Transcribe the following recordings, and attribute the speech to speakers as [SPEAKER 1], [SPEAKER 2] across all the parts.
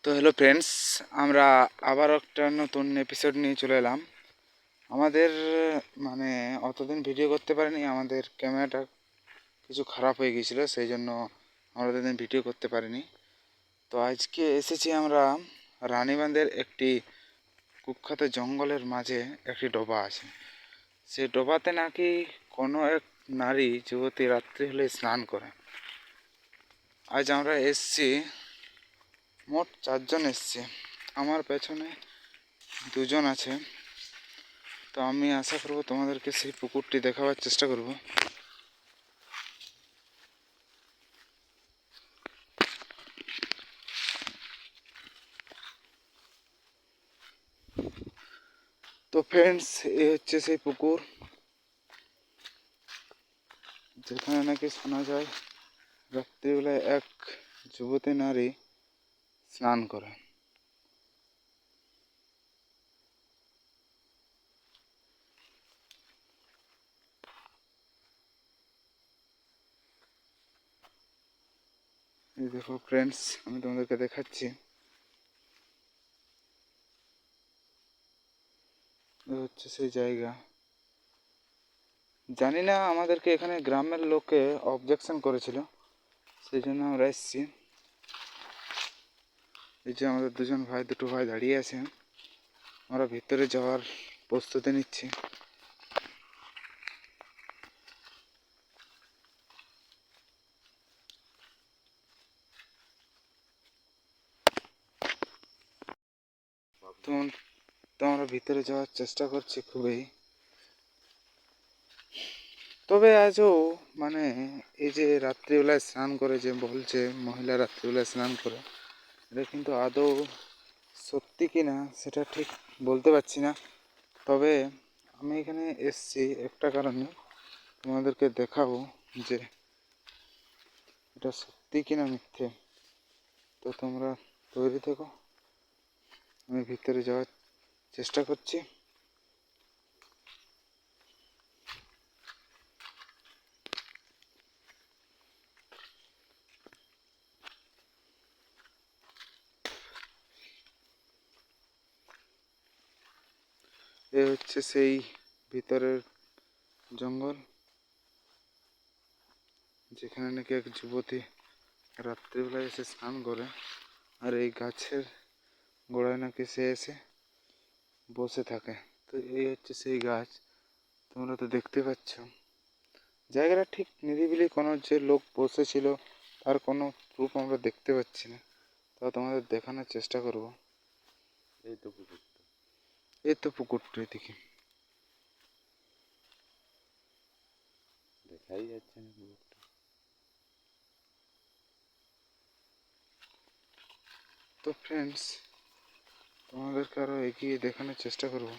[SPEAKER 1] তো hello friends, আমরা আবার একটা নতুন এপিসোড নিয়ে চলে এলাম। আমাদের মানে অতদিন ভিডিও করতে পারিনি, আমাদের ক্যামেরাটা কিছু খারাপ হয়ে গিয়েছিলো, সেই জন্য আমরা অতদিন ভিডিও করতে পারিনি। তো আজকে এসেছি আমরা রানীবাঁধের একটি কুখ্যাত জঙ্গলের মাঝে একটি ডোবা আছে। সেই ডোবাতে নাকি কোনো এক নারী যুবতী রাত্রি হলে স্নান করে। আজ আমরা এসছি, মোট 4 জন এসছে, আমার পেছনে 2 জন আছে। তো আমি আশা করব তোমাদেরকে সেই পুকুরটি দেখাবার চেষ্টা করব। তো ফ্রেন্ডস, এই হচ্ছে সেই পুকুর যেখানে নাকি শোনা যায় রাত্রিবেলায় এক যুবতী নারী স্নান করে। এই দেখো ফ্রেন্ডস, আমি তোমাদেরকে দেখাচ্ছি। এই হচ্ছে সেই জায়গা। জানি না, আমাদেরকে এখানে গ্রামের লোকে অবজেকশন করেছিল, সেই জন্য আমরা এসেছি। এই যে আমাদের দুটো ভাই দাঁড়িয়ে আছে, আমরা ভিতরে যাওয়ার প্রস্তুতি নিচ্ছি। তো আমরা ভিতরে যাওয়ার চেষ্টা করছি খুবই। তবে আজও মানে এই যে রাত্রিবেলায় স্নান করে যে বলছে মহিলা রাত্রিবেলায় স্নান করে, এটা কিন্তু আদৌ সত্যি কি না সেটা ঠিক বলতে পারছি না। তবে আমি এখানে এসছি একটা কারণে, তোমাদেরকে দেখাবো যে এটা সত্যি কি না মিথ্যে। তো তোমরা তৈরি থেকো, আমি ভিতরে যাওয়ার চেষ্টা করছি। এ হচ্ছে সেই ভিতরের জঙ্গল, যেখানে নাকি এক যুবতী রাত্রিবেলায় এসে স্নান করে, আর এই গাছের গোড়ায় নাকি সে এসে বসে থাকে। তো এই হচ্ছে সেই গাছ, তোমরা তো দেখতে পাচ্ছ। জায়গাটা ঠিক নিরিবিলি, কোনো যে লোক বসেছিল তার কোনো প্রুফ আমরা দেখতে পাচ্ছি না। তা তোমাদের দেখানোর চেষ্টা করব। এই তো পুকুরটা এদিকে দেখাই যাচ্ছে না পুকুরটা। তো ফ্রেন্ডস, তোমাদেরকে আরো এগিয়ে দেখানোর চেষ্টা করব।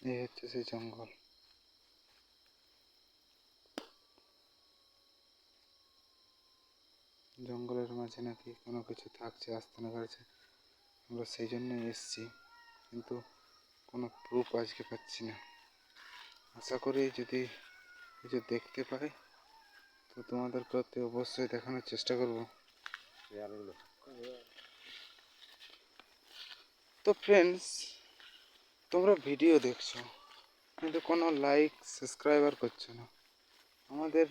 [SPEAKER 1] এই হচ্ছে সেই জঙ্গল। জঙ্গলের মাঝে নাকি কোনো কিছু থাকছে, আস্তানা গাড়ছে। আমরা সেই জন্যই এসছি, কিন্তু কোনো প্রুফ আজকে পাচ্ছি না। আশা করি যদি কিছু দেখতে পাই তো তোমাদেরকে অবশ্যই দেখানোর চেষ্টা করব। তো ফ্রেন্ডস, তোমরা ভিডিও দেখছো কিন্তু কোনো লাইক সাবস্ক্রাইবার করছো না। আমাদের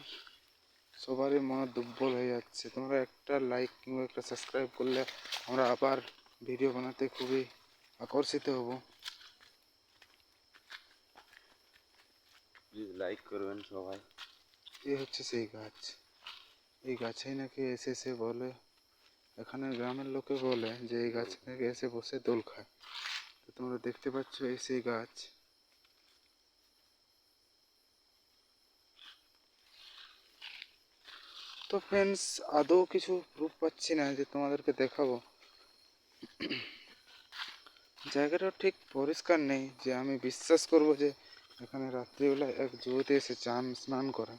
[SPEAKER 1] সবারই মন দুর্বল হয়ে যাচ্ছে। তোমরা একটা লাইক কিংবা একটা সাবস্ক্রাইব করলে আমরা আবার ভিডিও বানাতে খুবই আকর্ষিত হব। প্লিজ লাইক করবেন সবাই। এই হচ্ছে সেই গাছ, এই গাছেই নাকি এসে বলে, এখানে গ্রামের লোকে বলে যে এই গাছে নাকি এসে বসে দোল খায়। তো তোমরা দেখতে পাচ্ছ এই সেই গাছ। তো ফ্রেন্ডস, আদৌ কিছু প্রুফ পাচ্ছি না যে তোমাদেরকে দেখাবো। জায়গাটা ঠিক পরিষ্কার নেই যে আমি বিশ্বাস করব যে এখানে রাত্রিবেলা এক যুবতী এসে স্নান করে।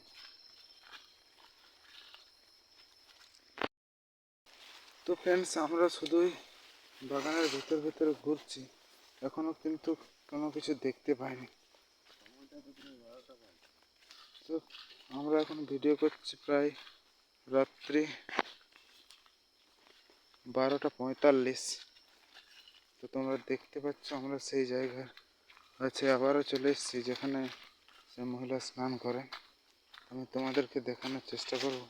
[SPEAKER 1] তো ফ্রেন্ডস, আমরা শুধুই বাগানের ভিতরে ঘুরছি, এখনো কিন্তু কোনো কিছু দেখতে পাইনি। তো আমরা এখন ভিডিও করছি প্রায় রাত্রি 12:45। তো তোমরা দেখতে পাচ্ছ আমরা সেই জায়গার কাছে আবারও চলে এসেছি যেখানে সে মহিলা স্নান করে। আমি তোমাদেরকে দেখানোর চেষ্টা করব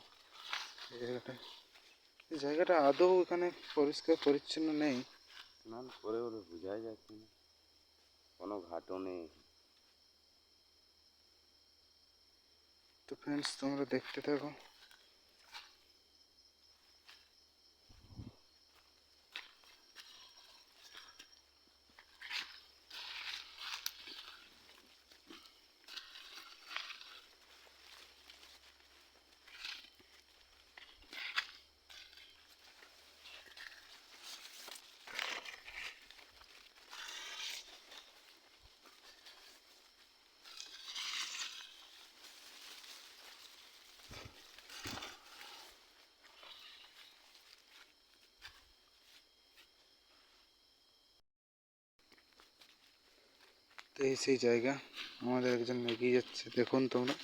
[SPEAKER 1] এই জায়গাটা আদৌ এখানে পরিষ্কার পরিচ্ছন্ন নেই।
[SPEAKER 2] স্নান করে বলে বোঝাই যাচ্ছে না, কোনো ঘাটও নেই।
[SPEAKER 1] তো ফ্রেন্ডস, তোমরা দেখতে থাকো। তো এই সেই জায়গা, আমাদের একজন এগিয়ে যাচ্ছে, দেখুন তোমরা।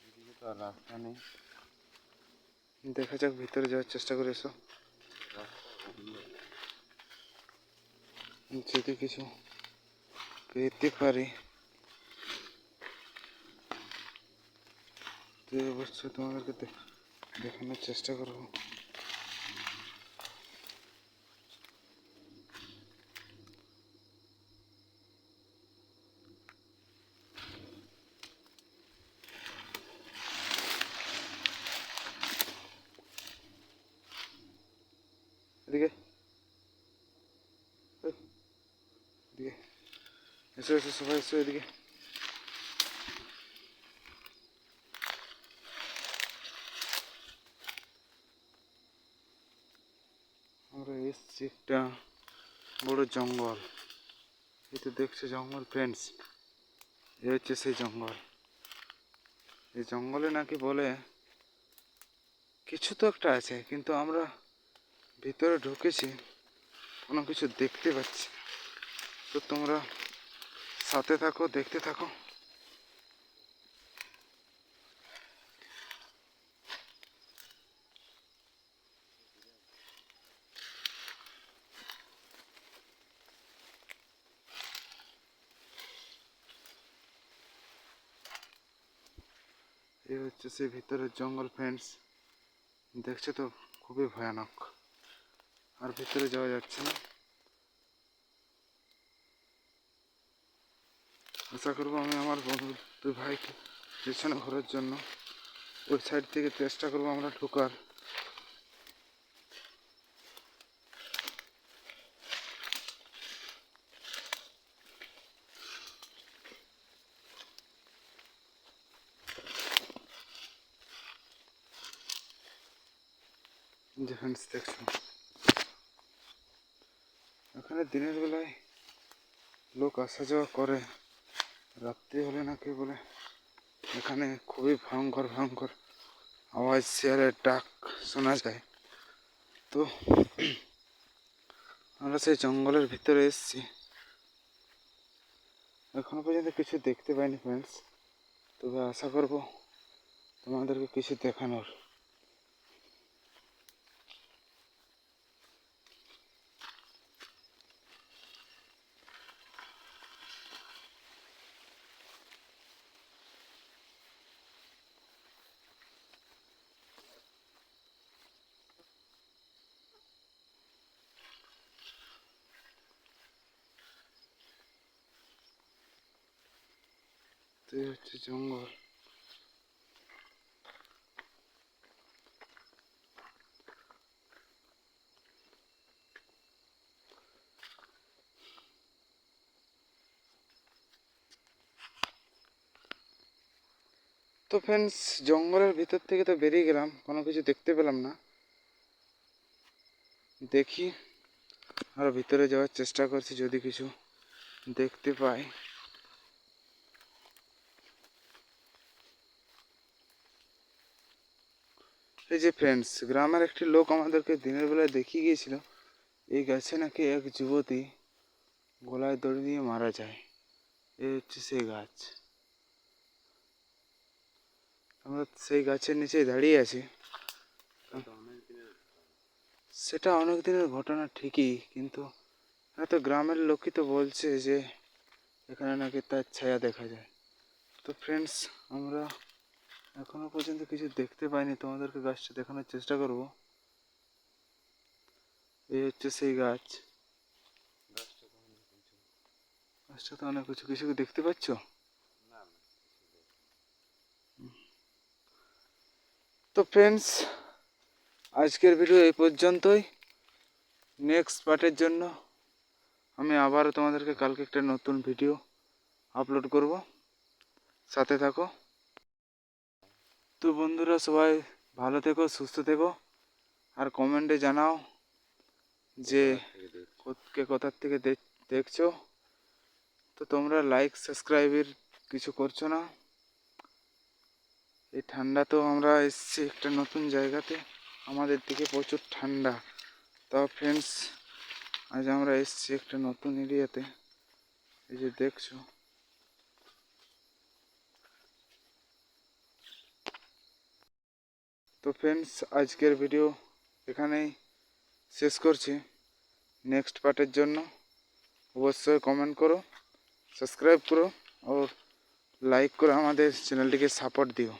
[SPEAKER 2] এদিকে তো আর রাস্তা নেই।
[SPEAKER 1] দেখা যাক, ভিতরে যাওয়ার চেষ্টা করে এসো। যদি কিছু পেতে পারি তো অবশ্যই তোমাদেরকে দেখানোর চেষ্টা করবো। এদিকে এদিকে এসো এসো, সবাই এসো এদিকে। আমরা এসছি একটা বড় জঙ্গল। এই তো দেখছো জঙ্গল ফ্রেন্ডস, এ হচ্ছে সেই জঙ্গল। এই জঙ্গলে নাকি বলে কিছু তো একটা আছে, কিন্তু আমরা ভিতরে ঢুকেছি, কোনো কিছু দেখতে পাচ্ছি। তো তোমরা সাথে থাকো, দেখতে থাকো। এই হচ্ছে সেই ভিতরের জঙ্গল ফ্রেন্ডস, দেখছো তো, খুবই ভয়ানক। আর ভিতরে যাওয়া যাচ্ছে না। আশা করবো আমি আমার বন্ধু ভাইকে পেছনে ঘোরার জন্য ওই সাইড থেকে চেষ্টা করবো আমরা ঢোকার। যে ফ্রেন্ডস দেখছো, এখানে দিনের বেলায় লোক আসা যাওয়া করে, রাত্রি হলে নাকি বলে এখানে খুবই ভয়ঙ্কর ভয়ঙ্কর আওয়াজ, শেয়ালের ডাক শোনা যায়। তো আমরা সেই জঙ্গলের ভিতরে এসেছি, এখনো পর্যন্ত কিছু দেখতে পাইনি ফ্রেন্ডস, তবে আশা করব তোমাদেরকে কিছু দেখানোর। তো এই হচ্ছে জঙ্গল। তো ফ্রেন্ডস, জঙ্গলের ভিতর থেকে তো বেরিয়ে গেলাম, কোনো কিছু দেখতে পেলাম না। দেখি আরও ভিতরে যাওয়ার চেষ্টা করছি, যদি কিছু দেখতে পাই। এই যে ফ্রেন্ডস, গ্রামের একটি লোক আমাদেরকে দিনের বেলায় দেখিয়ে গিয়েছিল এই গাছে নাকি এক যুবতী গলায় দড়ি দিয়ে মারা যায়। এই হচ্ছে সেই গাছ। আমরা সেই গাছের নিচে দাঁড়িয়ে আছি। সেটা অনেক দিনের ঘটনা ঠিকই, কিন্তু এত গ্রামের লোকই তো বলছে যে এখানে নাকি তার ছায়া দেখা যায়। তো ফ্রেন্ডস, আমরা এখনো পর্যন্ত কিছু দেখতে পাইনি, তোমাদেরকে গাছটা দেখানোর চেষ্টা করব। এই হচ্ছে সেই গাছ। গাছটা তো অনেক কিছু কিছু দেখতে পাচ্ছ। তো ফ্রেন্ডস, আজকের ভিডিও এই পর্যন্তই। নেক্সট পার্টের জন্য আমি আবারও তোমাদেরকে কালকে একটা নতুন ভিডিও আপলোড করব, সাথে থাকো। তো বন্ধুরা, সবাই ভালো থেকো, সুস্থ থেকো, আর কমেন্টে জানাও যে কে কোথার থেকে দেখছো। তো তোমরা লাইক সাবস্ক্রাইবের কিছু করছো না। এই ঠান্ডা, তো আমরা এসেছি একটা নতুন জায়গাতে, আমাদের দিকে প্রচুর ঠান্ডা। তাও ফ্রেন্ডস, আজ আমরা এসেছি একটা নতুন এরিয়াতে, এই যে দেখছো। তো ফ্রেন্ডস, আজকের ভিডিও এখানেই শেষ করছি। নেক্সট পার্টের জন্য অবশ্যই কমেন্ট করো, সাবস্ক্রাইব করো, और লাইক করে আমাদের চ্যানেলটিকে সাপোর্ট দিও।